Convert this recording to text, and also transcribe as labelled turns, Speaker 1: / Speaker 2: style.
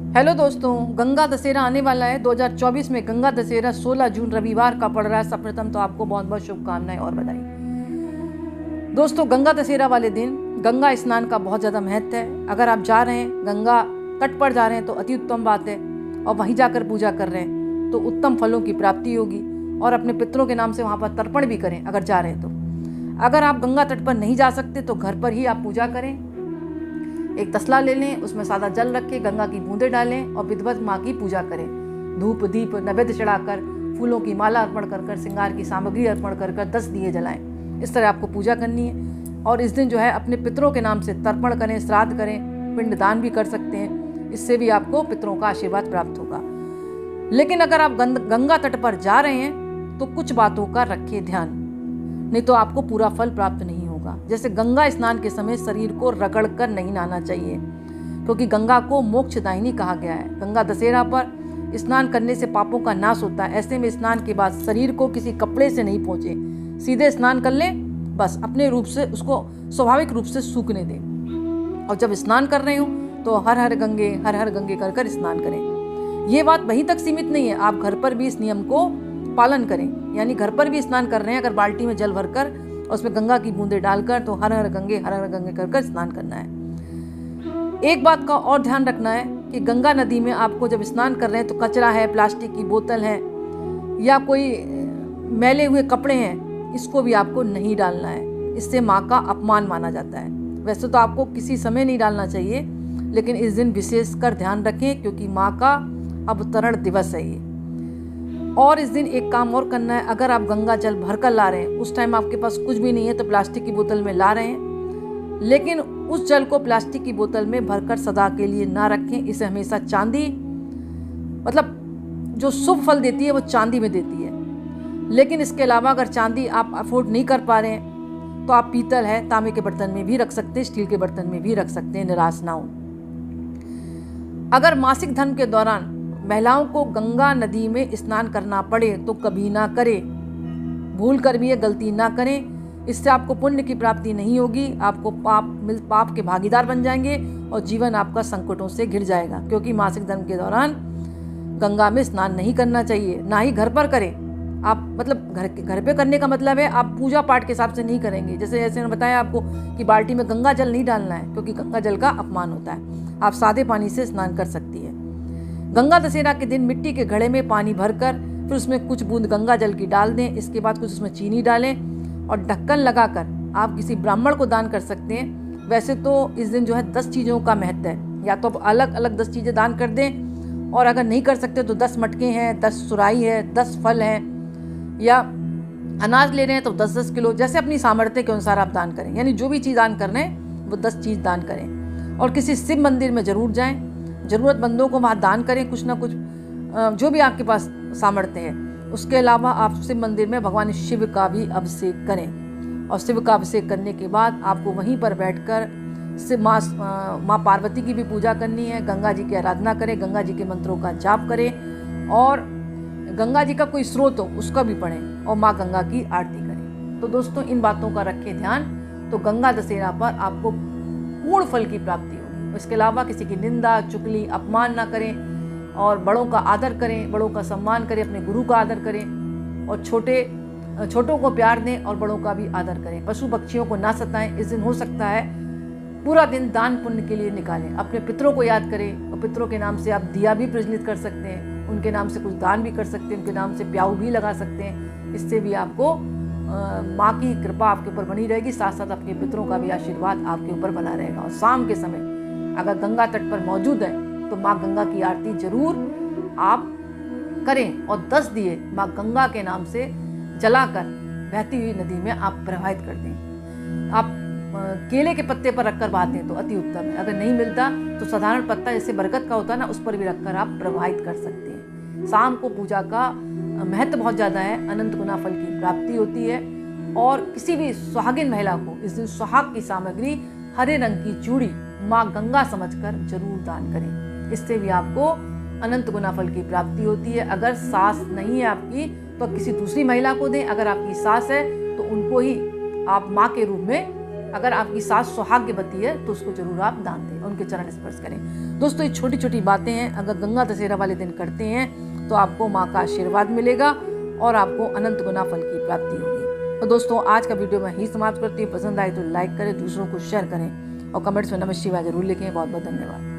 Speaker 1: Hello दोस्तों, गंगा दशहरा आने वाला है। 2024 में गंगा दशहरा 16 जून रविवार का पड़ रहा है। सर्वप्रथम तो आपको बहुत बहुत शुभकामनाएं और बधाई। दोस्तों, गंगा दशहरा वाले दिन गंगा स्नान का बहुत ज़्यादा महत्व है। अगर आप जा रहे हैं, गंगा तट पर जा रहे हैं तो अति उत्तम बात है, और वहीं जाकर पूजा कर रहे हैं तो उत्तम फलों की प्राप्ति होगी। और अपने पितरों के नाम से वहाँ पर तर्पण भी करें अगर जा रहे हैं तो। अगर आप गंगा तट पर नहीं जा सकते तो घर पर ही आप पूजा करें। एक तसला ले लें, उसमें सादा जल रख के गंगा की बूंदें डालें और विधिवत माँ की पूजा करें। धूप दीप नैवेद्य चढ़ाकर, फूलों की माला अर्पण कर कर, श्रृंगार की सामग्री अर्पण कर कर 10 दिए जलाएं। इस तरह आपको पूजा करनी है। और इस दिन जो है अपने पितरों के नाम से तर्पण करें, श्राद्ध करें, पिंडदान भी कर सकते हैं। इससे भी आपको पितरों का आशीर्वाद प्राप्त होगा। लेकिन अगर आप गंगा तट पर जा रहे हैं तो कुछ बातों का रखिए ध्यान, नहीं तो आपको पूरा फल प्राप्त नहीं होगा। जैसे गंगा स्नान के समय शरीर को रगड़ कर नहीं नहाना चाहिए, क्योंकि गंगा को मोक्षदायिनी कहा गया है। गंगा दशहरा पर स्नान करने से पापों का नाश होता है। ऐसे में स्नान के बाद शरीर को किसी कपड़े से नहीं पोंछे, सीधे स्नान कर लें, बस अपने रूप से उसको स्वाभाविक रूप से सूखने दें। और जब स्नान कर रहे हो तो हर हर गंगे कर कर स्नान करें। ये बात वहीं तक सीमित नहीं है, आप घर पर भी इस नियम को पालन करें। यानी घर पर भी स्नान कर रहे हैं, अगर बाल्टी में जल भरकर और उसमें गंगा की बूंदें डालकर, तो हर हर गंगे कर कर स्नान करना है। एक बात का और ध्यान रखना है कि गंगा नदी में आपको जब स्नान कर रहे हैं तो कचरा है, प्लास्टिक की बोतल है या कोई मैले हुए कपड़े हैं, इसको भी आपको नहीं डालना है। इससे माँ का अपमान माना जाता है। वैसे तो आपको किसी समय नहीं डालना चाहिए, लेकिन इस दिन विशेष कर ध्यान रखें, क्योंकि माँ का अवतरण दिवस है ये। और इस दिन एक काम और करना है, अगर आप गंगा जल भरकर ला रहे हैं, उस टाइम आपके पास कुछ भी नहीं है तो प्लास्टिक की बोतल में ला रहे हैं, लेकिन उस जल को प्लास्टिक की बोतल में भरकर सदा के लिए ना रखें। इसे हमेशा चांदी, मतलब जो शुभ फल देती है वो चांदी में देती है। लेकिन इसके अलावा अगर चांदी आप अफोर्ड नहीं कर पा रहे हैं तो आप पीतल है, तांबे के बर्तन में भी रख सकते हैं, स्टील के बर्तन में भी रख सकते हैं, निराश ना हो। अगर मासिक धर्म के दौरान महिलाओं को गंगा नदी में स्नान करना पड़े तो कभी ना करें, भूल कर भी ये गलती ना करें। इससे आपको पुण्य की प्राप्ति नहीं होगी, आपको पाप के भागीदार बन जाएंगे और जीवन आपका संकटों से घिर जाएगा। क्योंकि मासिक धर्म के दौरान गंगा में स्नान नहीं करना चाहिए, ना ही घर पर करें। आप मतलब घर पे करने का मतलब है आप पूजा पाठ के हिसाब से नहीं करेंगे। जैसे मैंने बताया आपको कि बाल्टी में गंगा जल नहीं डालना है, क्योंकि गंगा जल का अपमान होता है। आप सादे पानी से स्नान कर सकती है। गंगा दशहरा के दिन मिट्टी के घड़े में पानी भरकर फिर उसमें कुछ बूंद गंगा जल की डाल दें। इसके बाद कुछ उसमें चीनी डालें और ढक्कन लगाकर आप किसी ब्राह्मण को दान कर सकते हैं। वैसे तो इस दिन जो है 10 चीज़ों का महत्व है, या तो आप अलग अलग 10 चीज़ें दान कर दें, और अगर नहीं कर सकते तो 10 मटके हैं, 10 सुराही है, 10 फल हैं, या अनाज ले रहे हैं तो 10-10 किलो, जैसे अपनी सामर्थ्य के अनुसार आप दान करें। यानी जो भी चीज़ दान कर रहे हैं वो 10 चीज़ दान करें। और किसी शिव मंदिर में ज़रूर जाएं, ज़रूरतमंदों को वहाँ दान करें, कुछ ना कुछ जो भी आपके पास सामर्थ्य है। उसके अलावा आप शिव मंदिर में भगवान शिव का भी अभिषेक करें, और शिव का अभिषेक करने के बाद आपको वहीं पर बैठकर शिव माँ पार्वती की भी पूजा करनी है। गंगा जी की आराधना करें, गंगा जी के मंत्रों का जाप करें, और गंगा जी का कोई स्रोत हो उसका भी पढ़ें, और माँ गंगा की आरती करें। तो दोस्तों, इन बातों का रखें ध्यान, तो गंगा दशहरा पर आपको पूर्ण फल की प्राप्ति होगी। इसके अलावा किसी की निंदा, चुगली, अपमान ना करें, और बड़ों का आदर करें, बड़ों का सम्मान करें, अपने गुरु का आदर करें, और छोटों को प्यार दें और बड़ों का भी आदर करें। पशु पक्षियों को ना सताएं। इस दिन हो सकता है पूरा दिन दान पुण्य के लिए निकालें। अपने पितरों को याद करें, और पितरों के नाम से आप दिया भी प्रज्वलित कर सकते हैं, उनके नाम से कुछ दान भी कर सकते हैं, उनके नाम से प्याऊ भी लगा सकते हैं। इससे भी आपको माँ की कृपा आपके ऊपर बनी रहेगी, साथ साथ आपके पितरों का भी आशीर्वाद आपके ऊपर बना रहेगा। और शाम के समय अगर गंगा तट पर मौजूद है तो माँ गंगा की आरती जरूर आप करें, और 10 दिए माँ गंगा के नाम से जलाकर बहती हुई नदी में आप प्रवाहित कर दें। आप केले के पत्ते पर रखकर बहाते हैं तो अति उत्तम है। अगर नहीं मिलता तो साधारण पत्ता जैसे बरगद का होता है ना, उस पर भी रखकर आप प्रवाहित कर सकते हैं। शाम को पूजा का महत्व बहुत ज़्यादा है, अनंत गुना फल की प्राप्ति होती है। और किसी भी सुहागिन महिला को इस दिन सुहाग की सामग्री, हरे रंग की चूड़ी माँ गंगा समझकर जरूर दान करें। इससे भी आपको अनंत गुना फल की प्राप्ति होती है। अगर सास नहीं है आपकी तो किसी दूसरी महिला को दें, अगर आपकी सास है तो उनको ही आप माँ के रूप में अगर आपकी सास सौभाग्यवती है तो उसको जरूर आप दान दें, उनके चरण स्पर्श करें। दोस्तों ये छोटी छोटी बातें हैं, अगर गंगा दशहरा वाले दिन करते हैं तो आपको माँ का आशीर्वाद मिलेगा और आपको अनंत गुना फल की प्राप्ति होगी। तो दोस्तों आज का वीडियो मैं ही समाप्त करती हूँ। पसंद आए तो लाइक करें, दूसरों को शेयर करें और कमेंट्स में नमः शिवाय जरूर लिखें। बहुत बहुत धन्यवाद।